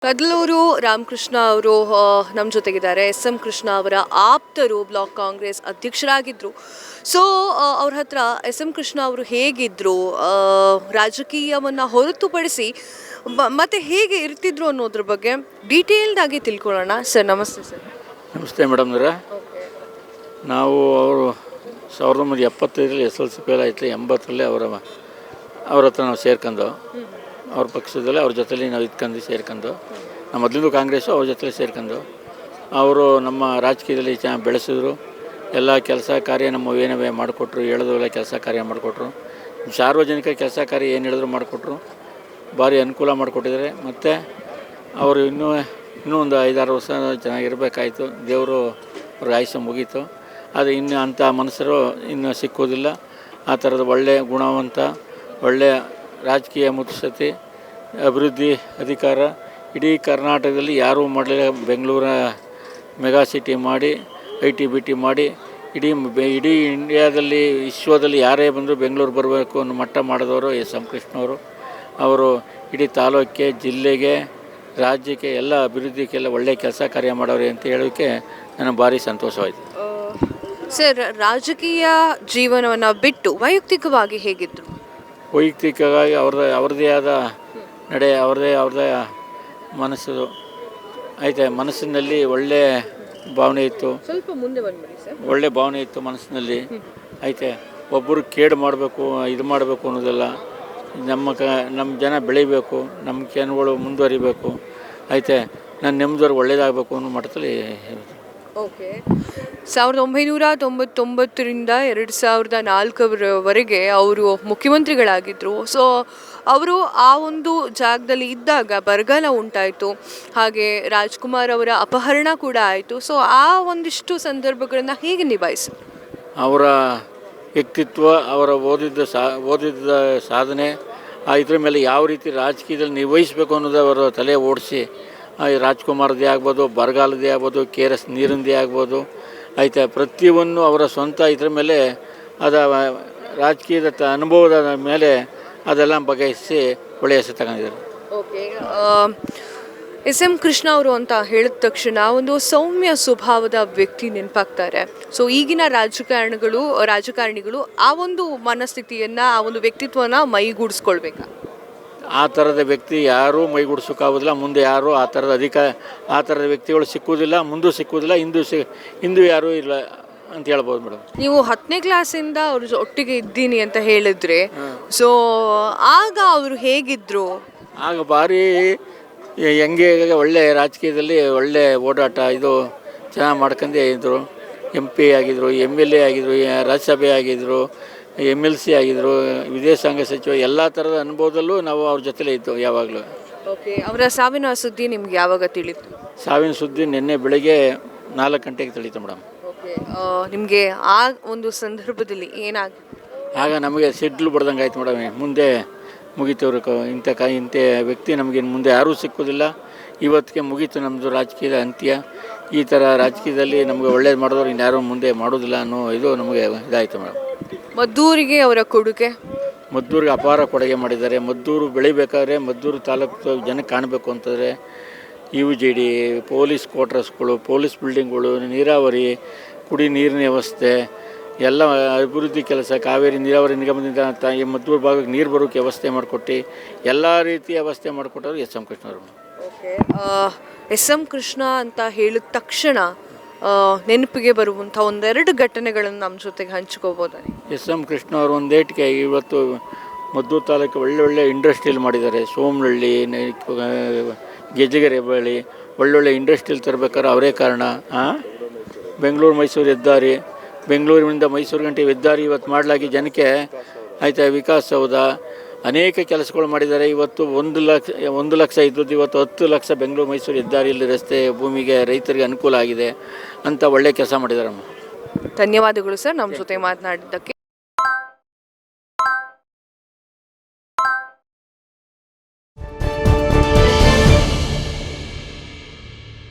ಕದಲೂರು ರಾಮಕೃಷ್ಣ ಅವರು ನಮ್ಮ ಜೊತೆಗಿದ್ದಾರೆ. ಎಸ್.ಎಂ. ಕೃಷ್ಣ ಅವರ ಆಪ್ತರು, ಬ್ಲಾಕ್ ಕಾಂಗ್ರೆಸ್ ಅಧ್ಯಕ್ಷರಾಗಿದ್ದರು. ಸೊ ಅವ್ರ ಹತ್ರ ಎಸ್.ಎಂ. ಕೃಷ್ಣ ಅವರು ಹೇಗಿದ್ದರು, ರಾಜಕೀಯವನ್ನು ಹೊರತುಪಡಿಸಿ ಮತ್ತೆ ಹೇಗೆ ಇರ್ತಿದ್ರು ಅನ್ನೋದ್ರ ಬಗ್ಗೆ ಡೀಟೇಲ್ಡ್ ಆಗಿ ತಿಳ್ಕೊಳ್ಳೋಣ. ಸರ್ ನಮಸ್ತೆ. ಸರ್ ನಮಸ್ತೆ ಮೇಡಮ್ನವರೇ. ನಾವು ಅವರು 1975 SLC ಫೇಲ್ ಆಯಿತು. 80ರಲ್ಲಿ ಅವ್ರ ಹತ್ರ ನಾವು ಸೇರ್ಕೊಂಡು ಅವ್ರ ಪಕ್ಷದಲ್ಲಿ ಅವ್ರ ಜೊತೆಲಿ ನಾವು ಇದ್ಕೊಂಡು ಸೇರ್ಕೊಂಡು, ನಮ್ಮ ಮೊದಲಿಂದು ಕಾಂಗ್ರೆಸ್ಸು ಅವ್ರ ಜೊತೆಲಿ ಸೇರ್ಕೊಂಡು ಅವರು ನಮ್ಮ ರಾಜಕೀಯದಲ್ಲಿ ಬೆಳೆಸಿದ್ರು. ಎಲ್ಲ ಕೆಲಸ ಕಾರ್ಯ ನಮ್ಮ ಏನವೇ ಮಾಡಿಕೊಟ್ರು, ಹೇಳೋದೆಲ್ಲ ಕೆಲಸ ಕಾರ್ಯ ಮಾಡಿಕೊಟ್ರು. ಸಾರ್ವಜನಿಕ ಕೆಲಸ ಕಾರ್ಯ ಏನು ಹೇಳಿದ್ರು ಮಾಡಿಕೊಟ್ರು. ಭಾರಿ ಅನುಕೂಲ ಮಾಡಿಕೊಟ್ಟಿದ್ದಾರೆ. ಮತ್ತು ಅವರು ಇನ್ನೂ ಒಂದು 5-6 ವರ್ಷ ಚೆನ್ನಾಗಿರಬೇಕಾಯಿತು. ದೇವರು ಅವ್ರಿಗೆ ಆಯುಷ್ಯ ಮುಗೀತು. ಆದರೆ ಇನ್ನು ಅಂಥ ಮನುಷ್ಯರು ಇನ್ನು ಸಿಕ್ಕೋದಿಲ್ಲ. ಆ ಥರದ ಒಳ್ಳೆಯ ಗುಣವಂತ, ಒಳ್ಳೆಯ ರಾಜಕೀಯ ಮುತ್ಸತಿ, ಅಭಿವೃದ್ಧಿ, ಅಧಿಕಾರ ಇಡೀ ಕರ್ನಾಟಕದಲ್ಲಿ ಯಾರೂ ಮಾಡಲಿಲ್ಲ. ಬೆಂಗಳೂರ ಮೆಗಾ ಸಿಟಿ ಮಾಡಿ, IT-BT ಮಾಡಿ, ಇಡೀ ಇಂಡಿಯಾದಲ್ಲಿ, ವಿಶ್ವದಲ್ಲಿ ಯಾರೇ ಬಂದರೂ ಬೆಂಗಳೂರು ಬರಬೇಕು ಅನ್ನೋ ಮಟ್ಟ ಮಾಡಿದವರು ಎಸ್.ಎಂ. ಕೃಷ್ಣವರು. ಅವರು ಇಡೀ ತಾಲೂಕಿಗೆ, ಜಿಲ್ಲೆಗೆ, ರಾಜ್ಯಕ್ಕೆ ಎಲ್ಲ ಅಭಿವೃದ್ಧಿಗೆಲ್ಲ ಒಳ್ಳೆಯ ಕೆಲಸ ಕಾರ್ಯ ಮಾಡೋರು ಅಂತ ಹೇಳೋಕ್ಕೆ ನನಗೆ ಭಾರಿ ಸಂತೋಷವಾಯಿತು. ಸರ್, ರಾಜಕೀಯ ಜೀವನವನ್ನು ಬಿಟ್ಟು ವೈಯಕ್ತಿಕವಾಗಿ ಹೇಗಿದ್ದರು? ವೈಯಕ್ತಿಕವಾಗಿ ಅವ್ರದ್ದೇ ಆದ ನಡೆ, ಅವ್ರದ್ದೇ ಮನಸ್ಸು ಐತೆ. ಮನಸ್ಸಿನಲ್ಲಿ ಒಳ್ಳೆಯ ಭಾವನೆ ಇತ್ತು. ಸ್ವಲ್ಪ ಮುಂದೆ ಬಂದ್ಬಿಡಿ ಸರ್. ಒಳ್ಳೆ ಭಾವನೆ ಇತ್ತು ಮನಸ್ಸಿನಲ್ಲಿ ಐತೆ. ಒಬ್ಬರು ಕೇಡು ಮಾಡಬೇಕು, ಇದು ಮಾಡಬೇಕು ಅನ್ನೋದಲ್ಲ. ನಮ್ಮ ಜನ ಬೆಳಿಬೇಕು, ನಮ್ಮ ಜನಗಳು ಮುಂದುವರಿಬೇಕು ಐತೆ. ನನ್ನ ನೆಮ್ಮದಿಯವ್ರು ಒಳ್ಳೇದಾಗಬೇಕು ಅನ್ನೋ ಮಟ್ಟದಲ್ಲಿ. ಓಕೆ. 1999ರಿಂದ 2004ವರೆಗೆ ಅವರು ಮುಖ್ಯಮಂತ್ರಿಗಳಾಗಿದ್ದರು. ಸೊ ಅವರು ಆ ಒಂದು ಜಾಗದಲ್ಲಿ ಇದ್ದಾಗ ಬರಗಾಲ ಉಂಟಾಯಿತು. ಹಾಗೆ ರಾಜ್ಕುಮಾರ್ ಅವರ ಅಪಹರಣ ಕೂಡ ಆಯಿತು. ಸೊ ಆ ಒಂದಿಷ್ಟು ಸಂದರ್ಭಗಳನ್ನು ಹೇಗೆ ನಿಭಾಯಿಸಿದ್ರು? ಅವರ ವ್ಯಕ್ತಿತ್ವ, ಅವರ ಓದಿದ್ದ ಸಾಧನೆ, ಇದ್ರ ಮೇಲೆ ಯಾವ ರೀತಿ ರಾಜಕೀಯದಲ್ಲಿ ನಿರ್ವಹಿಸಬೇಕು ಅನ್ನೋದು ಅವರು ತಲೆ ಓಡಿಸಿ, ರಾಜ್ಕುಮಾರ್ದೇ ಆಗ್ಬೋದು, ಬರಗಾಲದೇ ಆಗ್ಬೋದು, KRS ನೀರಿಂದೇ ಆಗ್ಬೋದು ಐತೆ. ಪ್ರತಿಯೊಂದು ಅವರ ಸ್ವಂತ ಇದ್ರ ಮೇಲೆ ರಾಜಕೀಯದ ಅನುಭವದ ಮೇಲೆ ಅದೆಲ್ಲ ಬಗೆಹರಿಸಿ ಒಳ್ಳೆಯ ಹೆಸರು ತಗೊಂಡಿದ್ದಾರೆ. ಓಕೆ. ಎಸ್.ಎಂ. ಕೃಷ್ಣ ಅವರು ಅಂತ ಹೇಳಿದ ತಕ್ಷಣ ಒಂದು ಸೌಮ್ಯ ಸ್ವಭಾವದ ವ್ಯಕ್ತಿ ನೆನಪಾಗ್ತಾರೆ. ಸೊ ಈಗಿನ ರಾಜಕಾರಣಿಗಳು ಆ ಒಂದು ಮನಸ್ಥಿತಿಯನ್ನು, ಆ ಒಂದು ವ್ಯಕ್ತಿತ್ವನ ಮೈಗೂಡಿಸ್ಕೊಳ್ಬೇಕಾ? ಆ ಥರದ ವ್ಯಕ್ತಿ ಯಾರೂ ಮೈಗೂಡಿಸೋಕ್ಕಾಗೋದಿಲ್ಲ. ಮುಂದೆ ಯಾರೂ ಆ ಥರದ ವ್ಯಕ್ತಿಗಳು ಸಿಕ್ಕುವುದಿಲ್ಲ, ಮುಂದೂ ಸಿಕ್ಕುವುದಿಲ್ಲ, ಇಂದು ಯಾರೂ ಇಲ್ಲ ಅಂತ ಹೇಳ್ಬೋದು ಮೇಡಮ್. ನೀವು 10ನೇ ಕ್ಲಾಸಿಂದ ಅವ್ರ ಒಟ್ಟಿಗೆ ಇದ್ದೀನಿ ಅಂತ ಹೇಳಿದ್ರೆ, ಸೊ ಆಗ ಅವರು ಹೇಗಿದ್ರು? ಆಗ ಭಾರಿ ಹೆಂಗೆ ಒಳ್ಳೆ ರಾಜಕೀಯದಲ್ಲಿ ಒಳ್ಳೆ ಓಡಾಟ, ಇದು ಚೆನ್ನಾಗಿ ಮಾಡ್ಕೊಂಡೇ ಇದ್ದರು. MP ಆಗಿದ್ದರು, MLA ಆಗಿದ್ದರು, ರಾಜ್ಯಸಭೆ ಆಗಿದ್ದರು, MLC ಆಗಿದ್ದರು, ವಿದೇಶಾಂಗ ಸಚಿವ, ಎಲ್ಲ ಥರದ ಅನುಭವದಲ್ಲೂ ನಾವು ಅವ್ರ ಜೊತೆಲೇ ಇದ್ದು ಯಾವಾಗಲೂ. ಓಕೆ. ಅವರ ಸಾವಿನ ಸುದ್ದಿ ನಿಮ್ಗೆ ಯಾವಾಗ ತಿಳಿತು? ಸಾವಿನ ಸುದ್ದಿ ನಿನ್ನೆ ಬೆಳಗ್ಗೆ 4 ಗಂಟೆಗೆ ತಿಳಿತು ಮೇಡಮ್. ಓಕೆ. ನಿಮಗೆ ಆ ಒಂದು ಸಂದರ್ಭದಲ್ಲಿ ಏನಾಗಿ? ಆಗ ನಮಗೆ ಸಿಡ್ಲು ಬಡ್ದಂಗೆ ಆಯ್ತು ಮೇಡಮ್. ಮುಂದೆ ಮುಗೀತವ್ರು, ಇಂಥ ವ್ಯಕ್ತಿ ನಮಗೆ ಮುಂದೆ ಯಾರೂ ಸಿಕ್ಕೋದಿಲ್ಲ. ಇವತ್ತಿಗೆ ಮುಗೀತು ನಮ್ಮದು ರಾಜಕೀಯದ ಅಂತ್ಯ. ಈ ಥರ ರಾಜಕೀಯದಲ್ಲಿ ನಮಗೆ ಒಳ್ಳೇದು ಮಾಡಿದವ್ರು ಇನ್ಯಾರೂ ಮುಂದೆ ಮಾಡೋದಿಲ್ಲ ಅನ್ನೋ ಇದು ನಮಗೆ ಇದಾಯಿತು ಮೇಡಮ್. ಮದ್ದೂರಿಗೆ ಅವರ ಕೊಡುಗೆ? ಮದ್ದೂರಿಗೆ ಅಪಾರ ಕೊಡುಗೆ ಮಾಡಿದ್ದಾರೆ. ಮದ್ದೂರು ಬೆಳಿಬೇಕಾದ್ರೆ, ಮದ್ದೂರು ತಾಲೂಕು ಜನಕ್ಕೆ ಕಾಣಬೇಕು ಅಂತಂದರೆ UGD, ಪೊಲೀಸ್ ಕ್ವಾರ್ಟರ್ಸ್ಗಳು, ಪೊಲೀಸ್ ಬಿಲ್ಡಿಂಗ್ಗಳು, ನೀರಾವರಿ, ಕುಡಿ ನೀರಿನ ವ್ಯವಸ್ಥೆ, ಎಲ್ಲ ಅಭಿವೃದ್ಧಿ ಕೆಲಸ, ಕಾವೇರಿ ನೀರಾವರಿ ನಿಗಮದಿಂದ ಈ ಮದ್ದೂರು ಭಾಗಕ್ಕೆ ನೀರು ಬರೋಕ್ಕೆ ವ್ಯವಸ್ಥೆ ಮಾಡಿಕೊಟ್ಟು ಎಲ್ಲ ರೀತಿಯ ವ್ಯವಸ್ಥೆ ಮಾಡಿಕೊಟ್ಟವರು ಎಸ್.ಎಂ. ಕೃಷ್ಣವರು. ಓಕೆ. ಎಸ್.ಎಂ. ಕೃಷ್ಣ ಅಂತ ಹೇಳಿದ ತಕ್ಷಣ ನೆನಪಿಗೆ ಬರುವಂಥ 1-2 ಘಟನೆಗಳನ್ನು ನಮ್ಮ ಜೊತೆಗೆ ಹಂಚ್ಕೋಬೋದಾ? ಎಸ್.ಎಂ. ಕೃಷ್ಣ ಅವರು ಒಂದೇಟಿಗೆ ಇವತ್ತು ಮದ್ದೂರು ತಾಲೂಕು ಒಳ್ಳೊಳ್ಳೆ ಇಂಡಸ್ಟ್ರಿಯಲ್ಲಿ ಮಾಡಿದ್ದಾರೆ. ಸೋಮನಹಳ್ಳಿ, ಗೆಜ್ಜೆಗೆರೆ ಬಳಿ ಒಳ್ಳೊಳ್ಳೆ ಇಂಡಸ್ಟ್ರಿಯಲ್ಲಿ ತರಬೇಕಾದ್ರೆ ಅವರೇ ಕಾರಣ. ಬೆಂಗಳೂರು ಮೈಸೂರು ಹೆದ್ದಾರಿ, ಬೆಂಗಳೂರಿನಿಂದ ಮೈಸೂರು ಗಂಟೆ ಹೆದ್ದಾರಿ ಇವತ್ತು ಮಾಡಲಾಗಿ ಜನಕ್ಕೆ ಆಯ್ತಾ. ವಿಕಾಸಸೌಧ, ಅನೇಕ ಕೆಲಸಗಳು ಮಾಡಿದ್ದಾರೆ. ಇವತ್ತು 1 ಲಕ್ಷ ಇದ್ದದ್ದು ಇವತ್ತು 10 ಲಕ್ಷ ಬೆಂಗಳೂರು ಮೈಸೂರು ಹೆದ್ದಾರಿಯಲ್ಲಿ ರಸ್ತೆ, ಭೂಮಿಗೆ, ರೈತರಿಗೆ ಅನುಕೂಲ ಆಗಿದೆ ಅಂತ ಒಳ್ಳೆ ಕೆಲಸ ಮಾಡಿದಾರಮ್ಮ. ಧನ್ಯವಾದಗಳು ಸರ್ ನಮ್ಮ ಜೊತೆ ಮಾತನಾಡಿದ್ದಕ್ಕೆ.